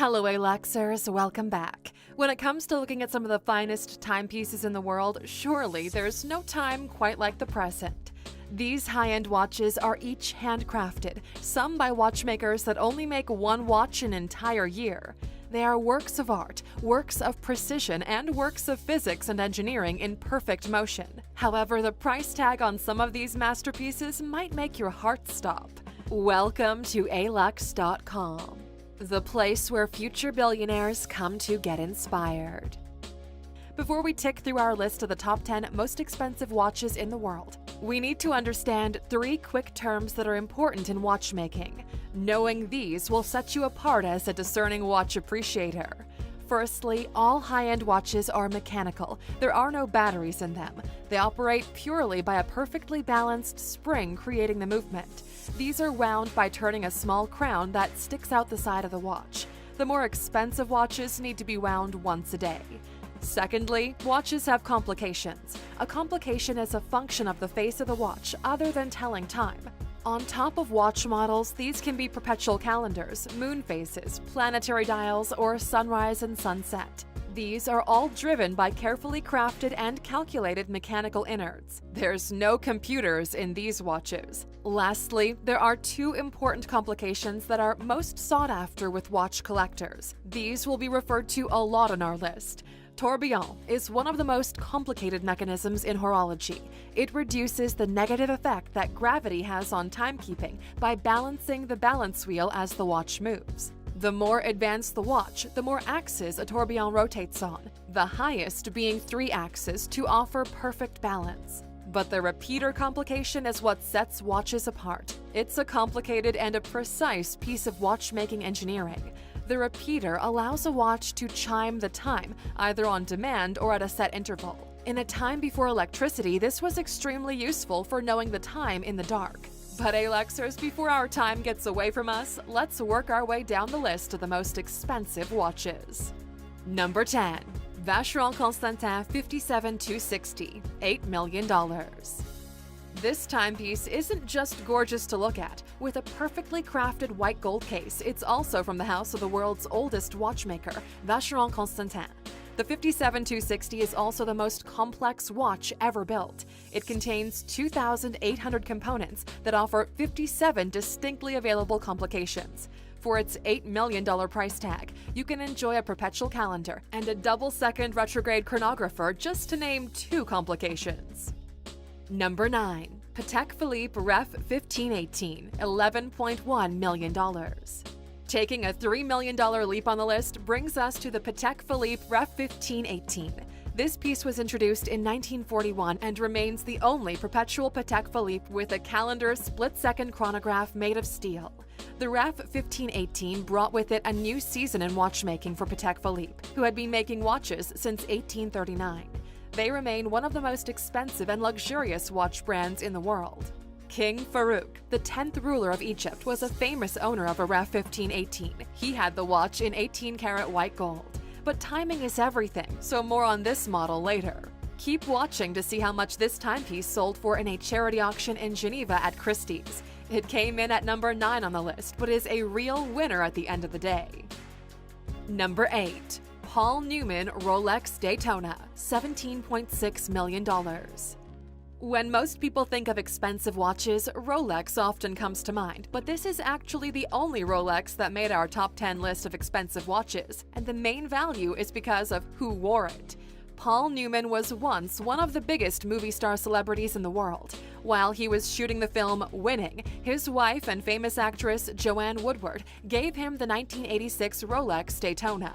Hello Alexers, welcome back. When it comes to looking at some of the finest timepieces in the world, surely there's no time quite like the present. These high-end watches are each handcrafted, some by watchmakers that only make one watch an entire year. They are works of art, works of precision, and works of physics and engineering in perfect motion. However, the price tag on some of these masterpieces might make your heart stop. Welcome to alux.com, the place where future billionaires come to get inspired. Before we tick through our list of the top 10 most expensive watches in the world, we need to understand 3 quick terms that are important in watchmaking. Knowing these will set you apart as a discerning watch appreciator. Firstly, all high-end watches are mechanical. There are no batteries in them. They operate purely by a perfectly balanced spring creating the movement. These are wound by turning a small crown that sticks out the side of the watch. The more expensive watches need to be wound once a day. Secondly, watches have complications. A complication is a function of the face of the watch other than telling time. On top of watch models, these can be perpetual calendars, moon phases, planetary dials, or sunrise and sunset. These are all driven by carefully crafted and calculated mechanical innards. There's no computers in these watches. Lastly, there are 2 important complications that are most sought after with watch collectors. These will be referred to a lot on our list. Tourbillon is one of the most complicated mechanisms in horology. It reduces the negative effect that gravity has on timekeeping by balancing the balance wheel as the watch moves. The more advanced the watch, the more axes a tourbillon rotates on, the highest being 3 axes to offer perfect balance. But the repeater complication is what sets watches apart. It's a complicated and a precise piece of watchmaking engineering. The repeater allows a watch to chime the time, either on demand or at a set interval. In a time before electricity, this was extremely useful for knowing the time in the dark. But Alexers, before our time gets away from us, let's work our way down the list of the most expensive watches. Number 10. Vacheron Constantin 57260, $8 million. This timepiece isn't just gorgeous to look at. With a perfectly crafted white gold case, it's also from the house of the world's oldest watchmaker, Vacheron Constantin. The 57260 is also the most complex watch ever built. It contains 2,800 components that offer 57 distinctly available complications. For its $8 million price tag, you can enjoy a perpetual calendar and a double-second retrograde chronographer, just to name 2 complications. Number 9. Patek Philippe Ref 1518, $11.1 million. Taking a $3 million leap on the list brings us to the Patek Philippe Ref 1518. This piece was introduced in 1941 and remains the only perpetual Patek Philippe with a calendar split-second chronograph made of steel. The Ref 1518 brought with it a new season in watchmaking for Patek Philippe, who had been making watches since 1839. They remain one of the most expensive and luxurious watch brands in the world. King Farouk, the 10th ruler of Egypt, was a famous owner of a Ref 1518. He had the watch in 18-karat white gold. But timing is everything, so more on this model later. Keep watching to see how much this timepiece sold for in a charity auction in Geneva at Christie's. It came in at number 9 on the list, but is a real winner at the end of the day. Number 8. Paul Newman Rolex Daytona, $17.6 million. When most people think of expensive watches, Rolex often comes to mind, but this is actually the only Rolex that made our top 10 list of expensive watches, and the main value is because of who wore it. Paul Newman was once one of the biggest movie star celebrities in the world. While he was shooting the film Winning, his wife and famous actress Joanne Woodward gave him the 1986 Rolex Daytona.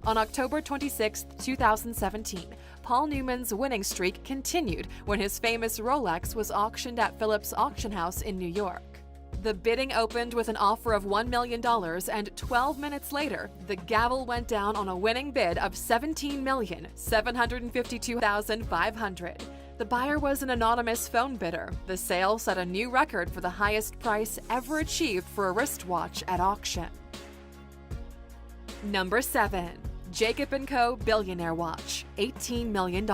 On October 26, 2017, Paul Newman's winning streak continued when his famous Rolex was auctioned at Phillips Auction House in New York. The bidding opened with an offer of $1 million, and 12 minutes later, the gavel went down on a winning bid of $17,752,500. The buyer was an anonymous phone bidder. The sale set a new record for the highest price ever achieved for a wristwatch at auction. Number 7. Jacob & Co. Billionaire Watch, $18 million.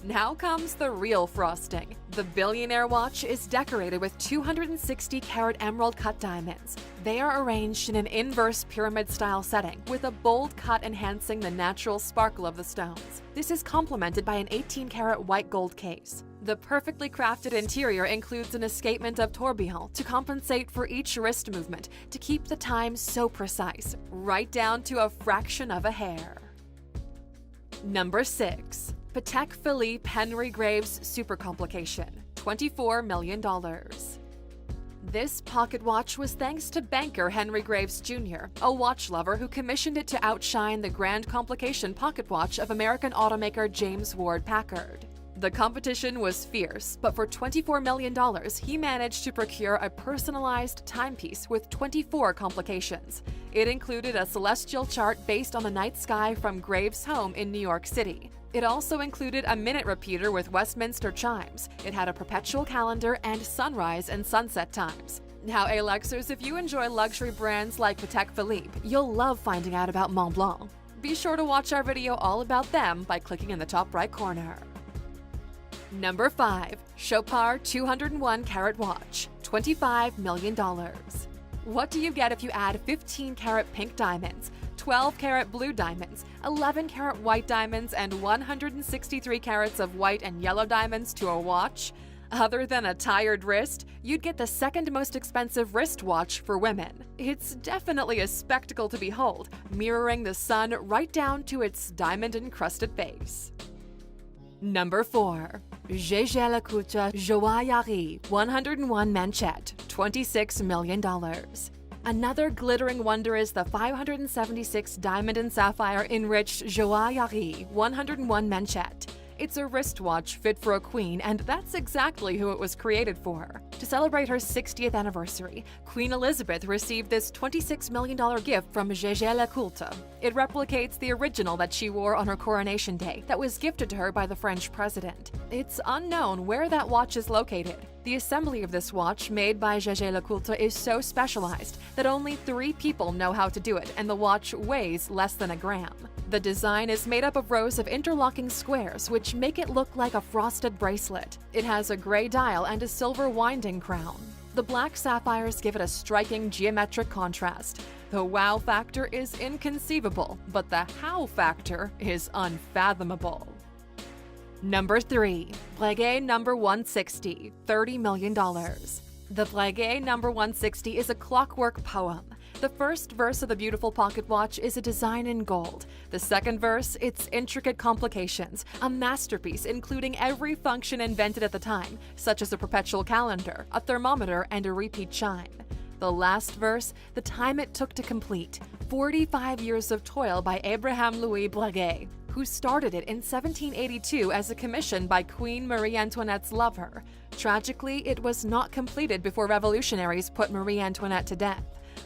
Now comes the real frosting. The billionaire watch is decorated with 260-carat emerald-cut diamonds. They are arranged in an inverse pyramid-style setting, with a bold cut enhancing the natural sparkle of the stones. This is complemented by an 18-carat white gold case. The perfectly crafted interior includes an escapement of tourbillon to compensate for each wrist movement to keep the time so precise, right down to a fraction of a hair. Number 6. Patek Philippe Henry Graves Super Complication, $24 million. This pocket watch was thanks to banker Henry Graves Jr., a watch lover who commissioned it to outshine the Grand Complication pocket watch of American automaker James Ward Packard. The competition was fierce, but for $24 million, he managed to procure a personalized timepiece with 24 complications. It included a celestial chart based on the night sky from Graves' home in New York City. It also included a minute repeater with Westminster chimes. It had a perpetual calendar and sunrise and sunset times. Now, Alexers, if you enjoy luxury brands like Patek Philippe, you'll love finding out about Montblanc. Be sure to watch our video all about them by clicking in the top right corner. Number 5. Chopard 201-carat watch, $25 million. What do you get if you add 15-carat pink diamonds, 12-carat blue diamonds, 11-carat white diamonds, and 163 carats of white and yellow diamonds to a watch? Other than a tired wrist, you'd get the second most expensive wristwatch for women. It's definitely a spectacle to behold, mirroring the sun right down to its diamond-encrusted face. Number 4. Jaeger-LeCoultre Joaillerie 101 Manchette, $26 million. Another glittering wonder is the 576 diamond and sapphire enriched Joaillerie 101 Manchette. It's a wristwatch fit for a queen, and that's exactly who it was created for. To celebrate her 60th anniversary, Queen Elizabeth received this $26 million gift from Jaeger-LeCoultre. It replicates the original that she wore on her coronation day that was gifted to her by the French president. It's unknown where that watch is located. The assembly of this watch, made by Jaeger-LeCoultre, is so specialized that only 3 people know how to do it, and the watch weighs less than a gram. The design is made up of rows of interlocking squares, which make it look like a frosted bracelet. It has a gray dial and a silver winding crown. The black sapphires give it a striking geometric contrast. The wow factor is inconceivable, but the how factor is unfathomable. Number 3. Breguet No. 160, $30 million. The Breguet No. 160 is a clockwork poem. The first verse of the beautiful pocket watch is a design in gold. The second verse, its intricate complications, a masterpiece including every function invented at the time, such as a perpetual calendar, a thermometer, and a repeat chime. The last verse, the time it took to complete, 45 years of toil by Abraham Louis Breguet, who started it in 1782 as a commission by Queen Marie Antoinette's lover. Tragically, it was not completed before revolutionaries put Marie Antoinette to death.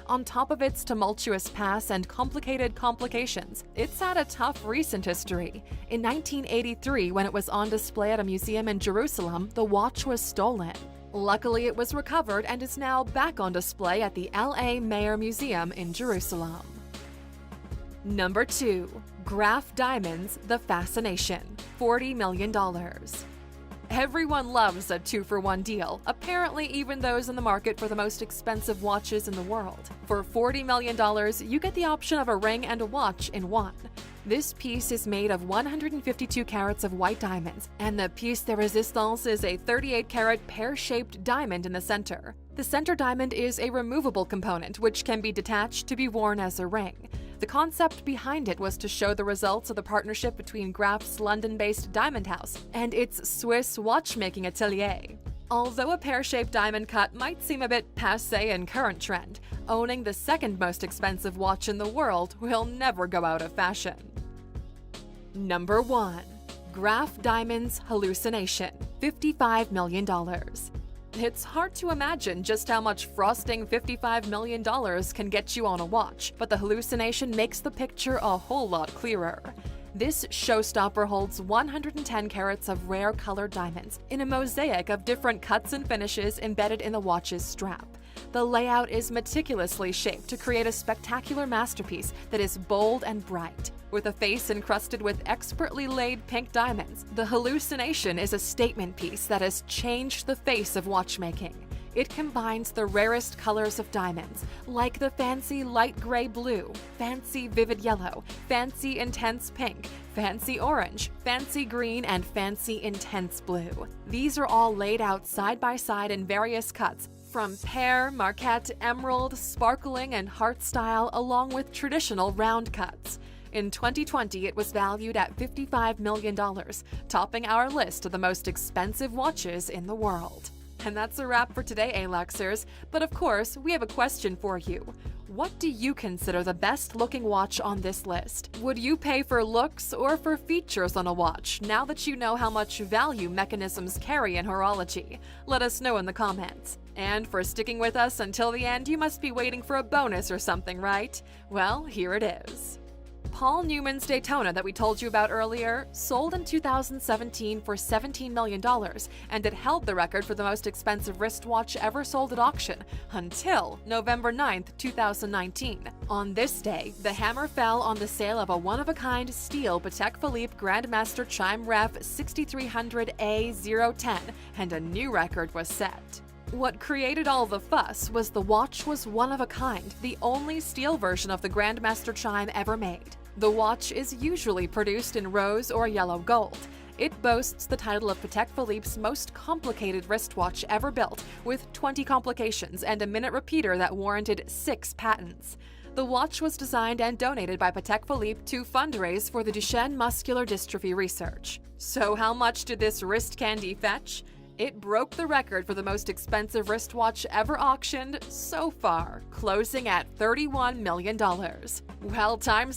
On top of its tumultuous past and complicated complications, it's had a tough recent history. In 1983, when it was on display at a museum in Jerusalem, the watch was stolen. Luckily, it was recovered and is now back on display at the LA Mayer Museum in Jerusalem. Number 2. Graf Diamonds The Fascination, $40 million. Everyone loves a 2-for-1 deal, apparently even those in the market for the most expensive watches in the world. For $40 million, you get the option of a ring and a watch in one. This piece is made of 152 carats of white diamonds, and the piece de resistance is a 38-carat pear-shaped diamond in the center. The center diamond is a removable component which can be detached to be worn as a ring. The concept behind it was to show the results of the partnership between Graf's London-based diamond house and its Swiss watchmaking atelier. Although a pear-shaped diamond cut might seem a bit passé in current trend, owning the second most expensive watch in the world will never go out of fashion. Number 1. Graf Diamonds Hallucination, $55 million. It's hard to imagine just how much frosting $55 million can get you on a watch, but the hallucination makes the picture a whole lot clearer. This showstopper holds 110 carats of rare colored diamonds in a mosaic of different cuts and finishes embedded in the watch's strap. The layout is meticulously shaped to create a spectacular masterpiece that is bold and bright. With a face encrusted with expertly laid pink diamonds, the hallucination is a statement piece that has changed the face of watchmaking. It combines the rarest colors of diamonds, like the fancy light gray blue, fancy vivid yellow, fancy intense pink, fancy orange, fancy green, and fancy intense blue. These are all laid out side by side in various cuts, from pear, marquette, emerald, sparkling, and heart style, along with traditional round cuts. In 2020, it was valued at $55 million, topping our list of the most expensive watches in the world. And that's a wrap for today, Alexers. But of course, we have a question for you. What do you consider the best-looking watch on this list? Would you pay for looks or for features on a watch, now that you know how much value mechanisms carry in horology? Let us know in the comments. And for sticking with us until the end, you must be waiting for a bonus or something, right? Well, here it is. Paul Newman's Daytona that we told you about earlier sold in 2017 for $17 million, and it held the record for the most expensive wristwatch ever sold at auction until November 9, 2019. On this day, the hammer fell on the sale of a one-of-a-kind steel Patek Philippe Grandmaster Chime Ref 6300A010, and a new record was set. What created all the fuss was the watch was one of a kind, the only steel version of the Grandmaster Chime ever made. The watch is usually produced in rose or yellow gold. It boasts the title of Patek Philippe's most complicated wristwatch ever built, with 20 complications and a minute repeater that warranted 6 patents. The watch was designed and donated by Patek Philippe to fundraise for the Duchenne muscular dystrophy research. So how much did this wrist candy fetch? It broke the record for the most expensive wristwatch ever auctioned so far, closing at $31 million. Well, time's